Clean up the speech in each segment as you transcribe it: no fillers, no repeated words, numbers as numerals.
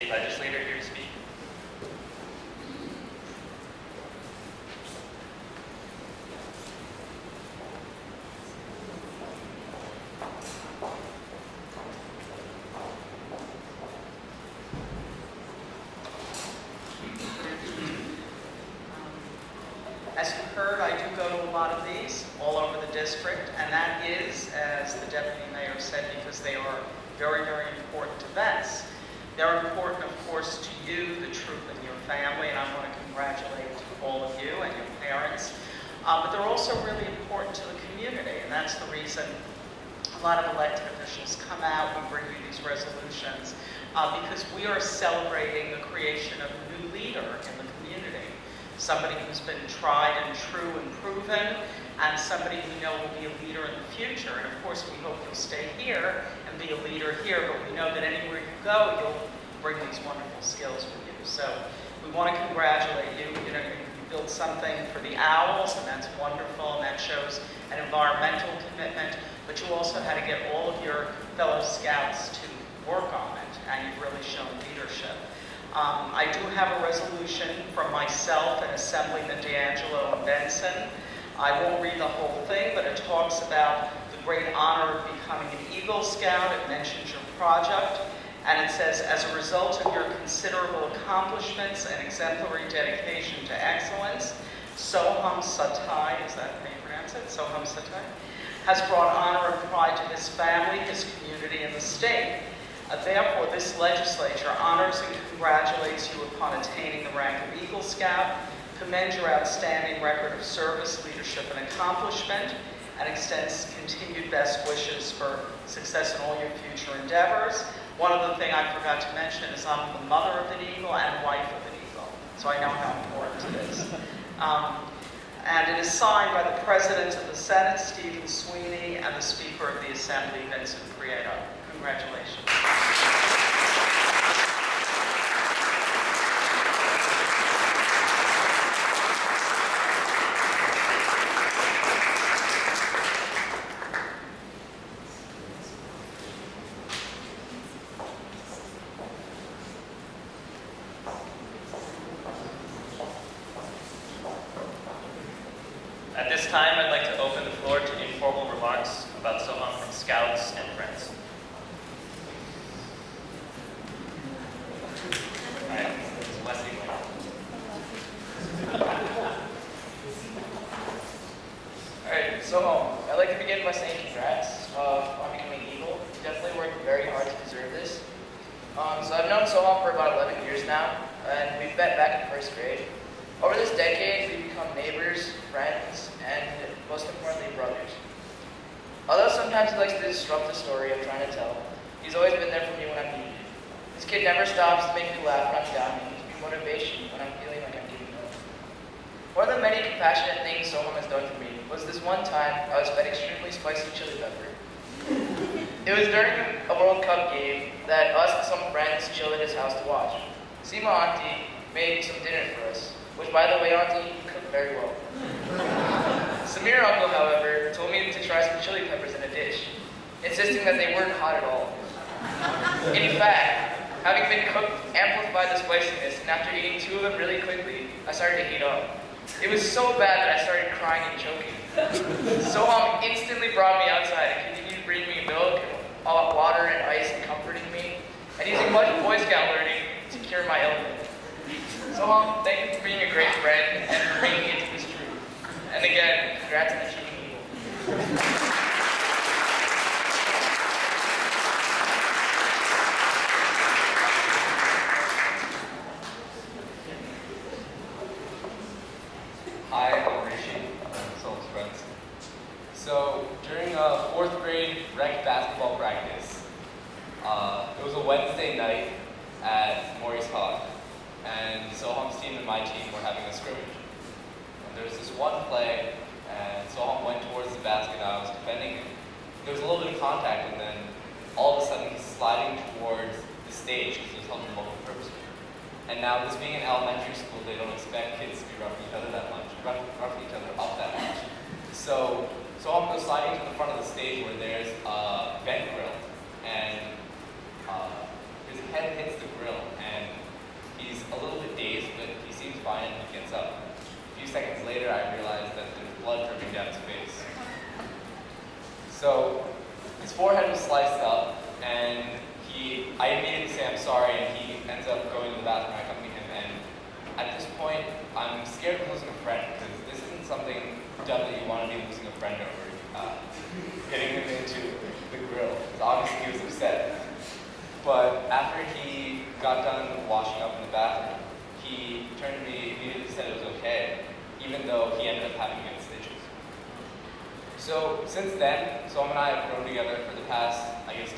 state legislator here to speak. As you heard, I do go to a lot of these all over the district, and that is, as the deputy mayor said, because they are very, very important events. They're important, of course, to you, the troop, and your family, and I want to congratulate all of you and your parents. But they're also really important to the community, and that's the reason a lot of elected officials come out and bring you these resolutions, because we are celebrating the creation of a new leader in the community. Somebody who's been tried and true and proven, and somebody we know will be a leader in the future. And of course, we hope you'll stay here and be a leader here, but we know that anywhere you go, you'll bring these wonderful skills with you. So we want to congratulate you. You know, you built something for the Owls, and that's wonderful, and that shows an environmental commitment, but you also had to get all of your fellow scouts to work on it, and you've really shown leadership. I do have a resolution from myself and Assemblyman D'Angelo and Benson. I won't read the whole thing, but it talks about the great honor of becoming an Eagle Scout. It mentions your project, and it says, as a result of your considerable accomplishments and exemplary dedication to excellence, Soham Satai, is that how you pronounce it? Soham Satai, has brought honor and pride to his family, his community, and the state. Therefore, this legislature honors and congratulates you upon attaining the rank of Eagle Scout, commends your outstanding record of service, leadership, and accomplishment, and extends continued best wishes for success in all your future endeavors. One other thing I forgot to mention is I'm the mother of an eagle and wife of an eagle, so I know how important it is. And it is signed by the President of the Senate, Stephen Sweeney, and the Speaker of the Assembly, Vincent Prieto. Congratulations. At this time, I'd like to open the floor to informal remarks about Soham from Scouts and friends. All right, it's Wesley Wayne. Alright, so I'd like to begin by saying congrats on becoming Eagle. You definitely worked very hard to deserve this. So I've known Soham for about 11 years now, and we've met back in first grade. Over this decade, we've become neighbors, friends, and most importantly, brothers. Although sometimes he likes to disrupt the story I'm trying to tell, he's always been there for me when I'm needed. This kid never stops to make me laugh when I'm down and gives me motivation when I'm feeling like I'm giving up. One of the many compassionate things Soham has done for me was this one time I was fed extremely spicy chili pepper. It was during a World Cup game that us and some friends chilled at his house to watch. Seema Auntie made some dinner for us, which, by the way, Auntie, you cook very well. Samir Uncle, however, told me to try some chili peppers in a dish, insisting that they weren't hot at all. In fact, having been cooked amplified the spiciness, and after eating 2 of them really quickly, I started to heat up. It was so bad that I started crying and choking. Soham instantly brought me outside and continued to bring me milk, water, and ice, and comforting me, and using much Boy Scout learning to cure my ailment. Soham, thank you for being a great friend and for bringing me into this truth. And again, congrats on achieving Eagle. Hi, I'm Rishi. I'm Soham's friends. So during a 4th grade rec basketball practice, it was a Wednesday night at Maurice Hawk, and Soham's team and my team were having a scrimmage. And there was this one play, and Soham went towards the basket, and I was defending him. There was a little bit of contact, and then all of a sudden he's sliding towards the stage because there's helping multi-purpose. And now, this being an elementary school, they don't expect kids to be roughing each other that much, roughing each other up that much. So I'm going sliding to the front of the stage where there's a vent grill, and his head hits the grill, and got done washing up in the bathroom, he turned to me, immediately said it was okay, even though he ended up having to get stitches. So since then, Soham and I have grown together for the past,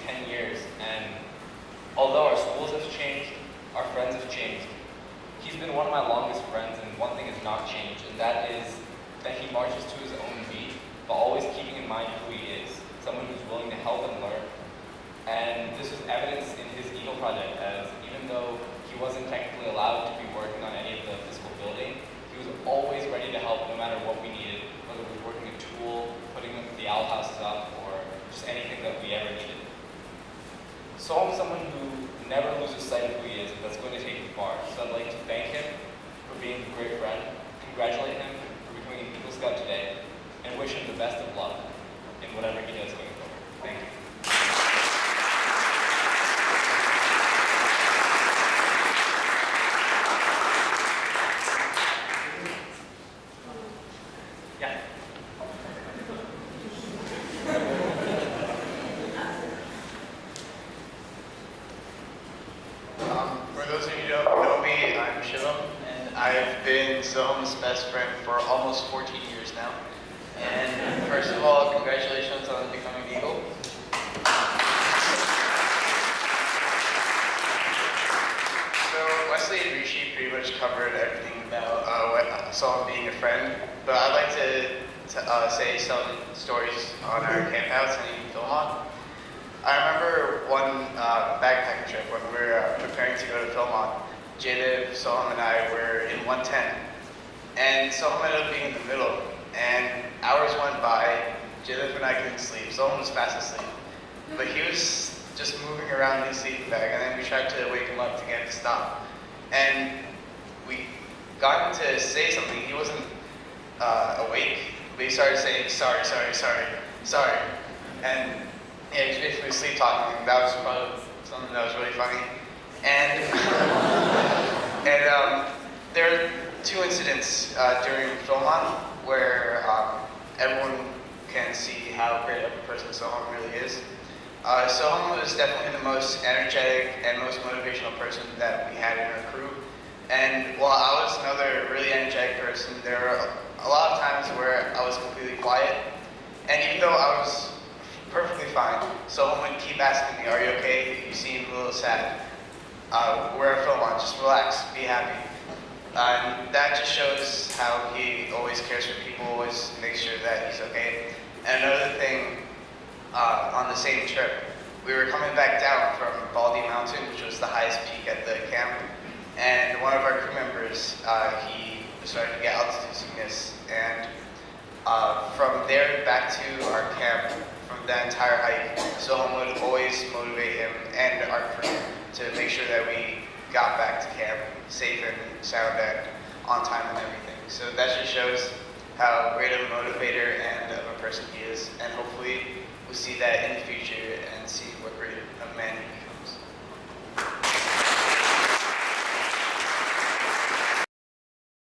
10 years, and although our schools have changed, our friends have changed, he's been one of my longest friends, and one thing has not changed, and that is that he marches to his own beat, but always keeping in mind who he is, someone who's willing to help and learn. And this was evidenced in his Eagle project, as even though he wasn't technically allowed to be working on any of the physical building, he was always ready to help no matter what we needed, whether it was working a tool, putting the owl houses up, or just anything that we ever needed. So I'm someone who never loses sight of who he is, and that's going to take him far. So I'd like to thank him for being a great friend, congratulate him for becoming an Eagle Scout today, and wish him the best of luck in whatever he does going forward. Thank you. Yeah. For those of you who don't know me, I'm Shivam, and I've been Soham's best friend for almost 14 years now. And first of all, congratulations on becoming Eagle. So Wesley and Rishi pretty much covered everything about Soham being a friend, but I'd like to say some stories on our camp house in Philmont. I remember one backpacking trip when we were preparing to go to Philmont. Jadib, Soham, and I were in one tent, and Soham ended up being in the middle, and hours went by. Jadib and I couldn't sleep. Soham was fast asleep, but he was just moving around in his sleeping bag, and then we tried to wake him up to get him to stop. And we got him to say something. He wasn't awake, but he started saying, sorry. And yeah, he was basically sleep talking, and that was probably something that was really funny. And there are two incidents during Philmont where everyone can see how great of a person Soham really is. Soham was definitely the most energetic and most motivational person that we had in our crew. And while I was another really energetic person, there were a lot of times where I was completely quiet. And even though I was perfectly fine, Soham would keep asking me, are you okay? You seem a little sad. We're at Philmont, just relax, be happy. And that just shows how he always cares for people, always makes sure that he's okay. And another thing, on the same trip, we were coming back down from Baldy Mountain, which was the highest peak at the camp, and one of our crew members, he started to get altitude sickness, and from there back to our camp, from that entire hike, Soham would always motivate him and our crew to make sure that we got back to camp safe and sound and on time and everything. So that just shows how great of a motivator and of a person he is, and hopefully we'll see that in the future and see what great of a man he